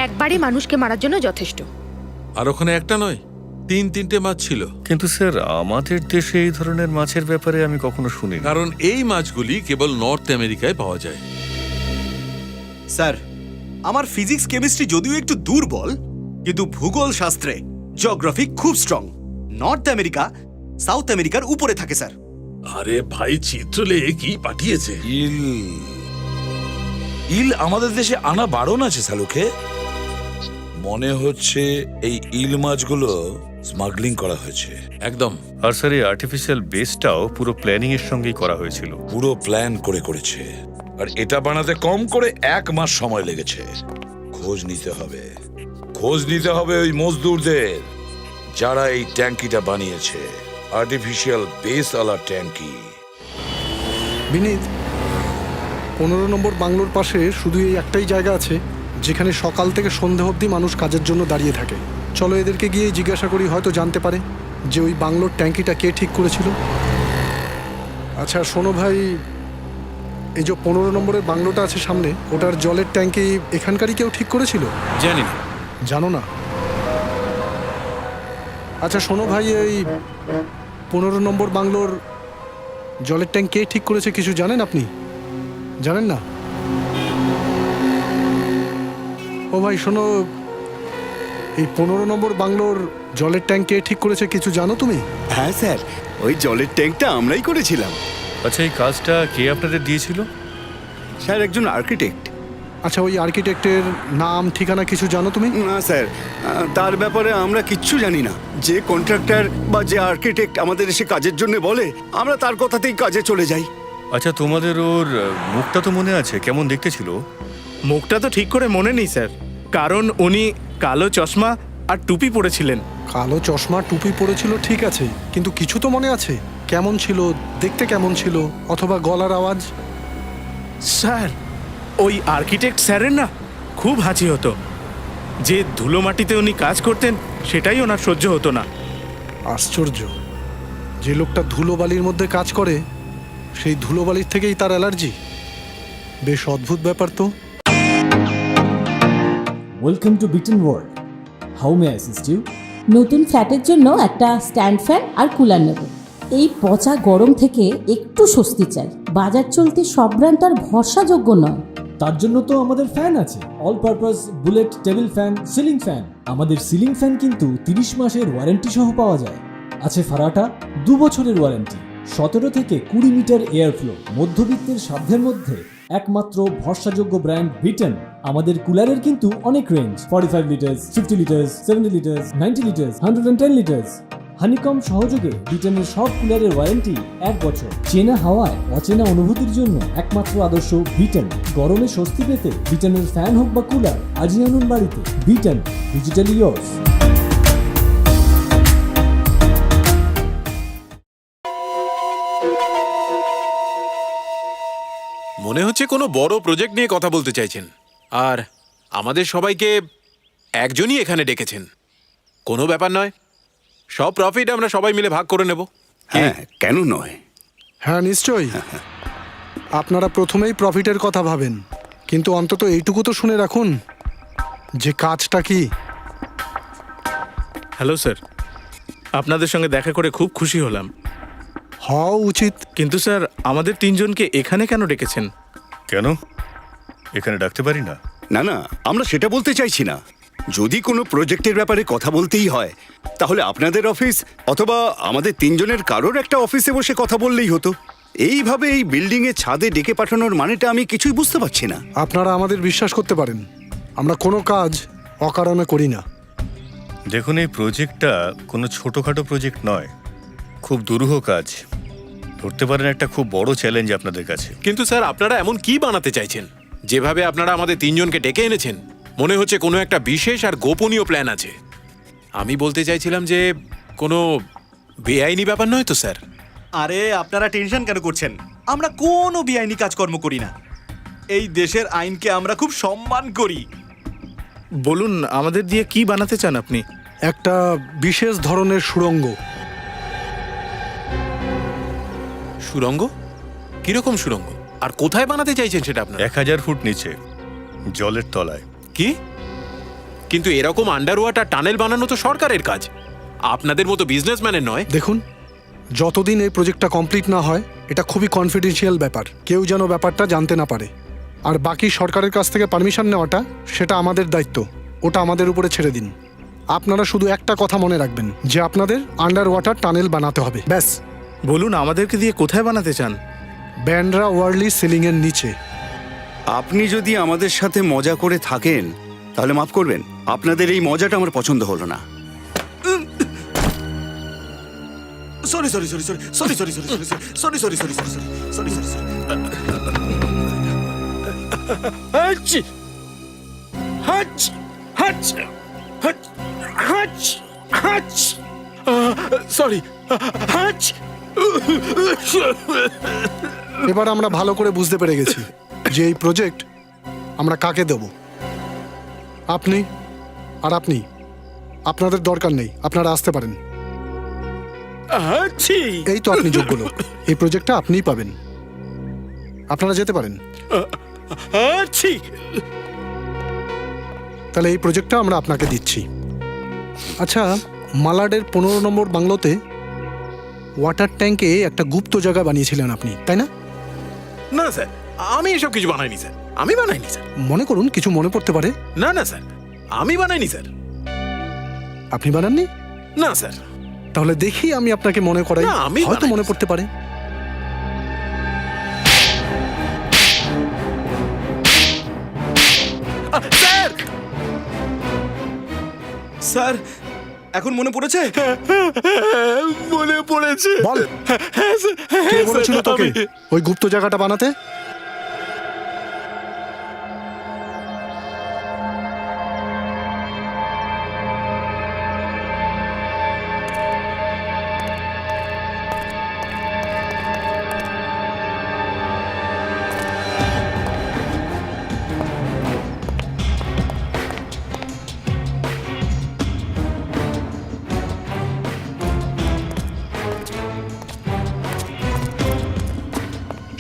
একবারই মানুষকে মারার জন্য যথেষ্ট। আর ওখানে একটা নয়, 3-3টে মাছ ছিল। কিন্তু স্যার, আমাদের দেশে এই ধরনের মাছের ব্যাপারে আমি কখনো শুনিনি। কারণ এই মাছগুলি কেবল নর্থ আমেরিকায় পাওয়া যায়। স্যার, আমার ফিজিক্স কেমিস্ট্রি যদিও একটু দুর্বল, কিন্তু ভূগোল শাস্ত্রে জিওগ্রাফি খুব স্ট্রং। নর্থ আমেরিকা সাউথ আমেরিকার উপরে থাকে স্যার। আরে ভাই, চিত্রলে কি পাঠিয়েছে? ইল আমাদের দেশে আনা বারণ আছে সালুকে। মনে হচ্ছে এই ইল মাছগুলো স্মাগলিং করা হয়েছে। একদম। আর স্যার এই আর্টিফিশিয়াল বেসটাও পুরো প্ল্যানিং এর সঙ্গেই করা হয়েছিল। পুরো প্ল্যান করে করেছে, আর এটা বানাতে কম করে 1 মাস সময় লেগেছে। খোঁজ নিতে হবে ওই মজদুরদের যারা এই ট্যাঙ্কিটা বানিয়েছে, আর্টিফিশিয়াল বেস আলা ট্যাঙ্কি। বিনীত, 15 নম্বর বাংলোর পাশে শুধু এই একটাই জায়গা আছে যেখানে সকাল থেকে সন্ধে অবধি মানুষ কাজের জন্য দাঁড়িয়ে থাকে। চলো এদেরকে গিয়ে জিজ্ঞাসা করি, হয়তো জানতে পারে যে ওই বাংলোর ট্যাঙ্কিটা কে ঠিক করেছিল। আচ্ছা শোনো ভাই, এই যে 15 নম্বরের বাংলোটা আছে সামনে, ওটার জলের ট্যাঙ্কি এখানকারই কেউ ঠিক করেছিল? জানি না। জানো না? আচ্ছা শোনো ভাই, এই 15 নম্বর বাংলোর জলের ট্যাঙ্ক কে ঠিক করেছে কিছু জানেন আপনি? জানেন না? ও ভাই শোনো, এই 15 নম্বর বাংলোর জলের ট্যাঙ্ক কে ঠিক করেছে কিছু জানো তুমি? হ্যাঁ স্যার, ওই জলের ট্যাঙ্কটা আমরাই করেছিলাম। আচ্ছা এই কাজটা কে আপনাদের দিয়েছিল? স্যার একজন আর্কিটেক্ট। আচ্ছা ওই আর্কিটেক্টের নাম ঠিকানা কিছু জানো তুমি? না স্যার, তার ব্যাপারে আমরা কিচ্ছু জানি না। যে কন্ট্রাক্টর বা যে আর্কিটেক্ট আমাদের এসে কাজের জন্য বলে, আমরা তার কথাতেই কাজে চলে যাই। আচ্ছা তোমাদের ওর মুখটা তো মনে আছে, কেমন দেখতে ছিল? মুখটা তো ঠিক করে মনে নেই স্যার, কারণ উনি কালো চশমা আর টুপি পরেছিলেন। কালো চশমা টুপি পরেছিল ঠিক আছে, কিন্তু কিছু তো মনে আছে? কেমন ছিল দেখতে, কেমন ছিল, অথবা গলার আওয়াজ? স্যার ওই আর্কিটেক্ট স্যারের না খুব হাঁচি হতো। যে ধুলো মাটিতে উনি কাজ করতেন সেটাই ওনার সহ্য হতো না। আশ্চর্য, যে লোকটা ধুলোবালির মধ্যে কাজ করে সেই ধুলোবালির থেকেই তার অ্যালার্জি। বেশ অদ্ভুত ব্যাপার তো। Welcome to Bitten World, how may assist you? নতুন ফ্ল্যাটের জন্য একটা স্ট্যান্ড ফ্যান আর কুলার নেব। এই পচা গরম থেকে একটু স্বস্তি চাই। বাজার চলতে সব ব্র্যান্ড তো আর ভরসাযোগ্য নয়। তার জন্য তো আমাদের ফ্যান আছে, all purpose bullet table fan, ceiling fan. আমাদের সিলিং ফ্যান কিন্তু 30 মাসের ওয়ারেন্টি সহ পাওয়া যায়। আছে ফারাটা 2 বছরের ওয়ারেন্টি, 17 থেকে 20 মিটার এয়ার ফ্লো, মধ্যবিত্তের সাধ্যের মধ্যে একমাত্র ভরসাযোগ্য ব্র্যান্ড বিটেন। আমাদের কুলারের কিন্তু অনেক range, 45 litres, 50 litres, 70 litres, 90 litres, 110 litres. Honeycomb সহযোগে বিটেনের সব কুলারের ওয়ারেন্টি 1 বছর। চেনা হাওয়ায় অচেনা অনুভূতির জন্য একমাত্র আদর্শ বিটেন। গরমে স্বস্তি পেতে বিটেনের ফ্যান হোক বা কুলার, আজই আনুন বাড়িতে। Beaten, digitally years. মনে হচ্ছে কোনো বড় প্রজেক্ট নিয়ে কথা বলতে চাইছেন, আর আমাদের সবাইকে একজনই এখানে ডেকেছেন। কোনো ব্যাপার নয়, সব প্রফিট আমরা সবাই মিলে ভাগ করে নেব। হ্যাঁ, কেন নয়? হ্যাঁ নিশ্চয়ই। আপনারা প্রথমেই প্রফিটের কথা ভাবেন, কিন্তু অন্তত এইটুকু তো শুনে রাখুন যে কাজটা কি। হ্যালো স্যার, আপনাদের সঙ্গে দেখা করে খুব খুশি হলাম। হওয়া উচিত। কিন্তু স্যার আমাদের 3 জনকে এখানে কেন ডেকেছেন? কেন এখানে ডাকতে পারি না? না না, আমরা সেটা বলতে চাইছি না। যদি কোনো প্রজেক্টের ব্যাপারে কথা বলতেই হয়, তাহলে আপনাদের অফিস অথবা আমাদের 3 জনের কারোর একটা অফিসে বসে কথা বললেই হতো। এইভাবে এই বিল্ডিংয়ে ছাদে ডেকে পাঠানোর মানেটা আমি কিছুই বুঝতে পারছি না। আপনারা আমাদের বিশ্বাস করতে পারেন, আমরা কোনো কাজ অকারণে করি না। দেখুন এই প্রজেক্টটা কোনো ছোটোখাটো প্রজেক্ট নয়, খুব দুরূহ কাজ। ধরতে পারেন একটা খুব বড় চ্যালেঞ্জ আপনাদের কাছে। কিন্তু স্যার আপনারা এমন কি বানাতে চাইছেন? যেভাবে আপনারা আমাদের 3 জনকে ডেকে এনেছেন, মনে হচ্ছে কোনো একটা বিশেষ আর গোপনীয় প্ল্যান আছে। আমি বলতে চাইছিলাম যে কোনো বেআইনি ব্যাপার নয় তো স্যার? আরে আপনারা টেনশন কেন করছেন? আমরা কোনো বেআইনি কাজকর্ম করি না। এই দেশের আইনকে আমরা খুব সম্মান করি। বলুন আমাদের দিয়ে কি বানাতে চান আপনি? একটা বিশেষ ধরনের সুড়ঙ্গ। সুড়ঙ্গ? কিরকম সুড়ঙ্গ? আর কোথায় বানাতে চাইছেন সেটা আপনারা? 1000 ফুট নিচে জলের তলায়। কি? কিন্তু এরকম আন্ডার ওয়াটার টানেল বানানো তো সরকারের কাজ, আপনাদের মতো বিজনেসম্যানের নয়। দেখুন, যতদিন এই প্রজেক্টটা কমপ্লিট না হয়, এটা খুবই কনফিডেন্সিয়াল ব্যাপার। কেউ যেন ব্যাপারটা জানতে না পারে। আর বাকি সরকারের কাছ থেকে পারমিশন নেওয়াটা সেটা আমাদের দায়িত্ব, ওটা আমাদের উপরে ছেড়ে দিন। আপনারা শুধু একটা কথা মনে রাখবেন যে আপনাদের আন্ডার ওয়াটার টানেল বানাতে হবে, ব্যাস। বলুন আমাদেরকে দিয়ে কোথায় বানাতে চান? ব্যান্ড্রা ওয়ার্লি সিলিংয়ের নিচে। আপনি যদি আমাদের সাথে মজা করে থাকেন তাহলে মাফ করবেন, আপনাদের এই মজাটা আমার পছন্দ হলো না। Sorry sorry sorry sorry sorry sorry sorry sorry sorry sorry sorry sorry sorry sorry sorry হাঁচি হাঁচ হাঁচ হাঁচ হাঁচ হাঁচ সরি হাঁচ এবার আমরা ভালো করে বুঝতে পেরে গেছি যে এই প্রজেক্ট আমরা কাকে দেব। আপনি আর আপনি, আপনাদের দরকার নেই, আপনারা আসতে পারেন। এই তো আপনি যোগ্য লোক, এই প্রজেক্টটা আপনিই পাবেন, আপনারা যেতে পারেন। তাহলে এই প্রজেক্টটা আমরা আপনাকে দিচ্ছি। আচ্ছা, মালাডের 15 নম্বর বাংলোতে ওয়াটার ট্যাঙ্কে একটা গুপ্ত জায়গা বানিয়েছিলেন আপনি, তাই না? না স্যার, আমি এসব কিছু বানাইনি স্যার, আমি বানাইনি স্যার। মনে করুন কিছু মনে পড়তে পারে। না না স্যার, আমি বানাইনি স্যার। আপনি বানাননি? না স্যার। তাহলে দেখি আমি আপনাকে মনে করাই, না, আমি হয়তো মনে পড়তে পারে। স্যার স্যার এখন মনে পড়েছে? মনে পড়েছে। বল, কে বলেছিল তোকে ওই গুপ্ত জায়গাটা বানাতে?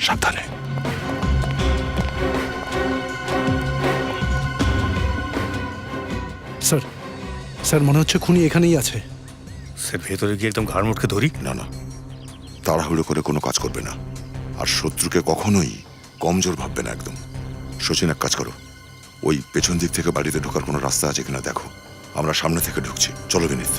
সাবধানে। স্যার, স্যার মনে হচ্ছে খুনি এখানেই আছে। স্যার ভেতরে গিয়ে একদম ঘাড় মুটকে ধরি। না না, তাড়াহুড়ো করে কোনো কাজ করবে না, আর শত্রুকে কখনোই কমজোর ভাববে না একদম। সচিন, এক কাজ করো, ওই পেছন দিক থেকে বাড়িতে ঢোকার কোনো রাস্তা আছে কিনা দেখো। আমরা সামনে থেকে ঢুকছি, চলো বিনীত।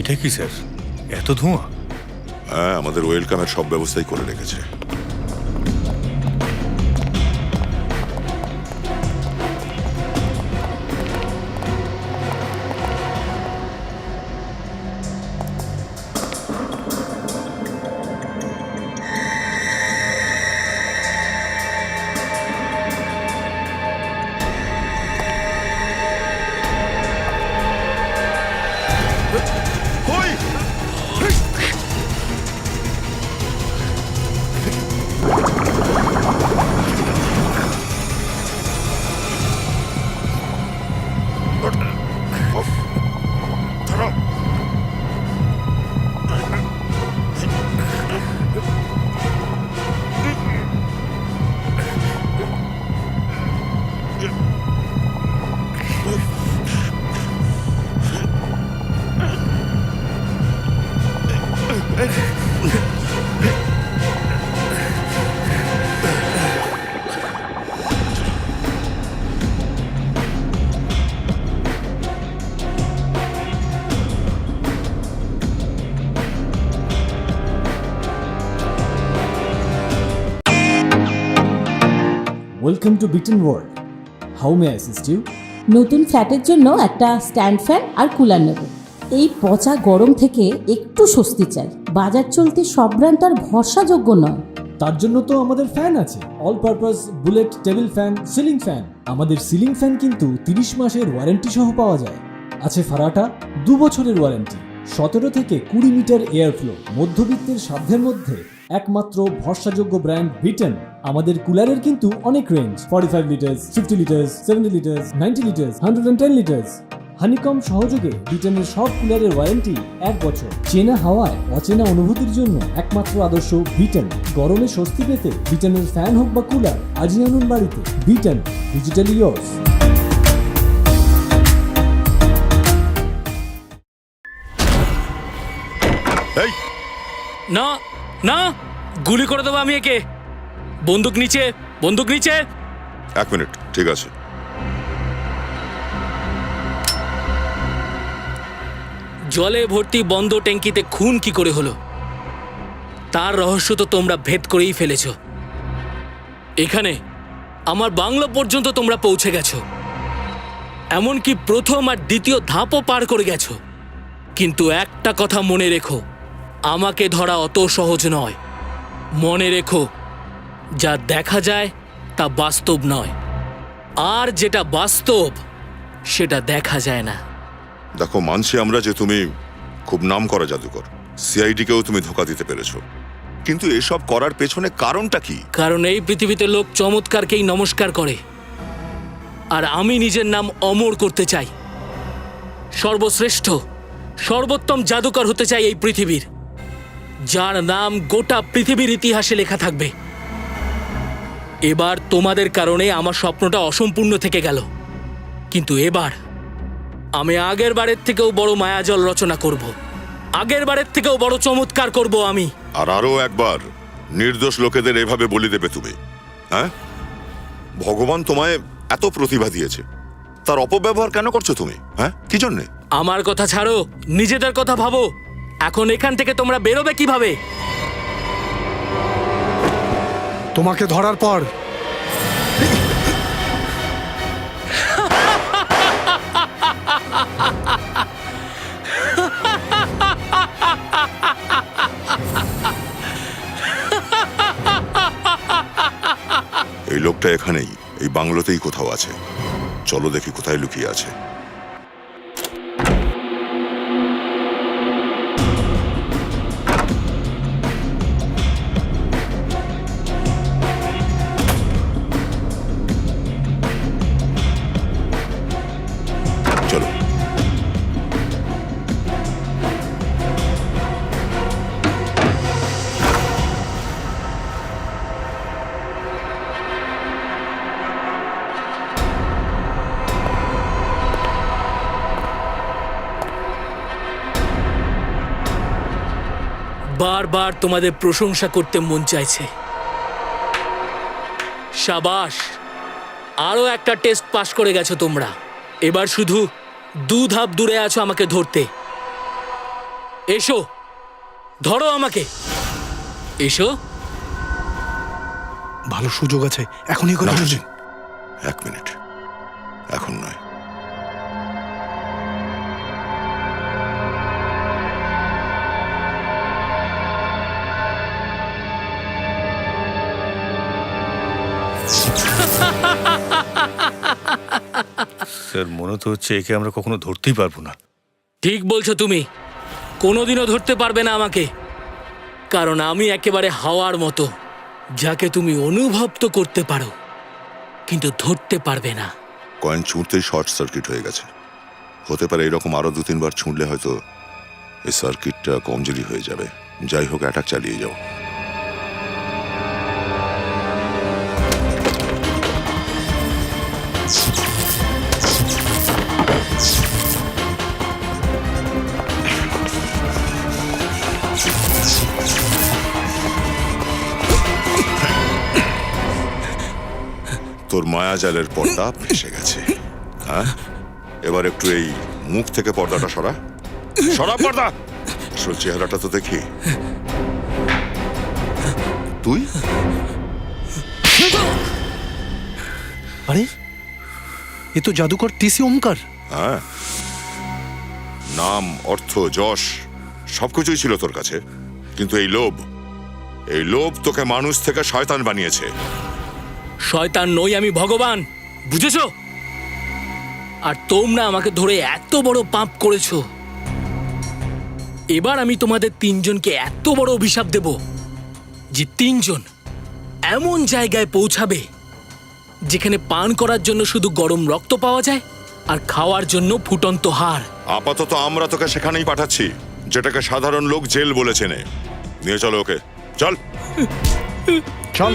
এটা কি স্যার, এত ধোঁয়া? হ্যাঁ, আমাদের ওয়েলকামের সব ব্যবস্থাই করে রেখেছে। Welcome to Bitten World, how may I assist you? নতুন ফ্ল্যাটের জন্য একটা স্ট্যান্ড ফ্যান আর কুলার নেব। এই পচা গরম থেকে একটু স্বস্তি চাই। বাজার চলতে সব ব্র্যান্ড আর ভরসাযোগ্য নয়। তার জন্য তো আমাদের ফ্যান আছে, all purpose bullet table fan, ceiling fan. আমাদের সিলিং ফ্যান কিন্তু 30 মাসের ওয়ারেন্টি সহ পাওয়া যায়। আছে ফারাটা 2 বছরের ওয়ারেন্টি, 17 থেকে 20 মিটার এয়ার ফ্লো, মধ্যবিত্তের সাধ্যের মধ্যে একমাত্র ভরসাযোগ্য ব্র্যান্ড বিটেন। আমাদের কুলারের কিন্তু অনেক range, 45 litres, 50 litres, 70 litres, 90 litres, 110 litres. Honeycomb সহযোগে বিটেনের সব কুলারের ওয়ারেন্টি 1 বছর। চেনা হাওয়ায় অচেনা অনুভূতির জন্য একমাত্র আদর্শ বিটেন। গরমে স্বস্তি পেতে বিটেনের ফ্যান হোক বা কুলার, আজই আনুন বাড়িতে। Beaten, digitally yours. না না, গুলি করে দেবো আমি একে। বন্দুক নিচে, বন্দুক নিচে। 1 মিনিট, ঠিক আছে। জলে ভর্তি বন্ধ ট্যাঙ্কিতে খুন কি করে হলো? তার রহস্য তো তোমরা ভেদ করেই ফেলেছো। এখানে আমার বাংলো পর্যন্ত তোমরা পৌঁছে গেছো, এমনকি প্রথম আর দ্বিতীয় ধাপও পার করে গেছো। কিন্তু একটা কথা মনে রেখো, আমাকে ধরা অত সহজ নয়। মনে রেখো, যা দেখা যায় তা বাস্তব নয়, আর যেটা বাস্তব সেটা দেখা যায় না। দেখো, মানছি আমরা যে তুমি খুব নাম করা জাদুকর, সিআইডিকেও তুমি ধোকা দিতে পেরেছো, কিন্তু এসব করার পেছনে কারণটা কি? কারণ এই পৃথিবীতে লোক চমৎকারকেই নমস্কার করে, আর আমি নিজের নাম অমর করতে চাই। সর্বশ্রেষ্ঠ সর্বোত্তম জাদুকর হতে চাই এই পৃথিবীর, যার নাম গোটা পৃথিবীর ইতিহাসে লেখা থাকবে। এবার তোমাদের কারণে আমার স্বপ্নটা অসম্পূর্ণ থেকে গেল, কিন্তু এবার আমি আগের বারের থেকেও বড় মায়াজল রচনা করব, আগের বারের থেকেও বড় চমৎকার করব আমি। আর আরো একবার নির্দোষ লোকেদের এভাবে বলি দেবে তুমি? হ্যাঁ, ভগবান তোমায় এত প্রতিভা দিয়েছে, তার অপব্যবহার কেন করছো তুমি? হ্যাঁ, কি জন্যে? আমার কথা ছাড়ো, নিজেদের কথা ভাবো। এখন এখান থেকে তোমরা বেরোবে কিভাবে? তোমাকে ধরার পর এই লোকটা এখানেই, এই বাংলোতেই কোথাও আছে। চলো দেখি কোথায় লুকিয়ে আছে। চলো। বারবার তোমাদের প্রশংসা করতে মন চাইছে। সাবাস, আরো একটা টেস্ট পাস করে গেছো তোমরা। এবার শুধু 2 ধাপ দূরে আছো আমাকে ধরতে। এসো, ধরো আমাকে, এসো। ভালো সুযোগ আছে, এখনই করে ফেলছি। 1 মিনিট, এখন নয়। স্যার, মনে তো হচ্ছে একে আমরা কখনো ধরতেই পারবো না। ঠিক বলছো তুমি, কোনোদিনও ধরতে পারবে না আমাকে, কারণ আমি একেবারে হাওয়ার মতো, যাকে তুমি অনুভব তো করতে পারো কিন্তু ধরতে পারবে না। কয়েন ছুঁড়তেই শর্ট সার্কিট হয়ে গেছে। হতে পারে এরকম আরো 2-3 বার ছুঁড়লে হয়তো এই সার্কিটটা কমজোরি হয়ে যাবে। যাই হোক, অ্যাটাক চালিয়ে যাও। তোর মায়াজালের পর্দা ফেসে গেছে। হ্যাঁ, এবার একটু এই মুখ থেকে পর্দাটা সরা, সরা পর্দা। আসল চেহারাটা তো দেখি। তুই? আরে, এ তো জাদুকর টিসি ওমকার। হ্যাঁ, নাম, অর্থ, যশ সবকিছুই ছিল তোর কাছে, কিন্তু এই লোভ তোকে মানুষ থেকে শয়তান বানিয়েছে। শয়তান নই আমি, ভগবান, বুঝেছো? আর তোমরা আমাকে ধরে এত বড় পাপ করেছো। এবার আমি তোমাদের 3 জনকে এত বড় অভিশাপ দেব যে 3 জন এমন জায়গায় পৌঁছাবে যেখানে পান করার জন্য শুধু গরম রক্ত পাওয়া যায় আর খাওয়ার জন্য ফুটন্ত হাড়। আপাতত আমরা তোকে সেখানেই পাঠাচ্ছি, যেটাকে সাধারণ লোক জেল বলে চেনে। নিয়ে চলো ওকে, চল। চল।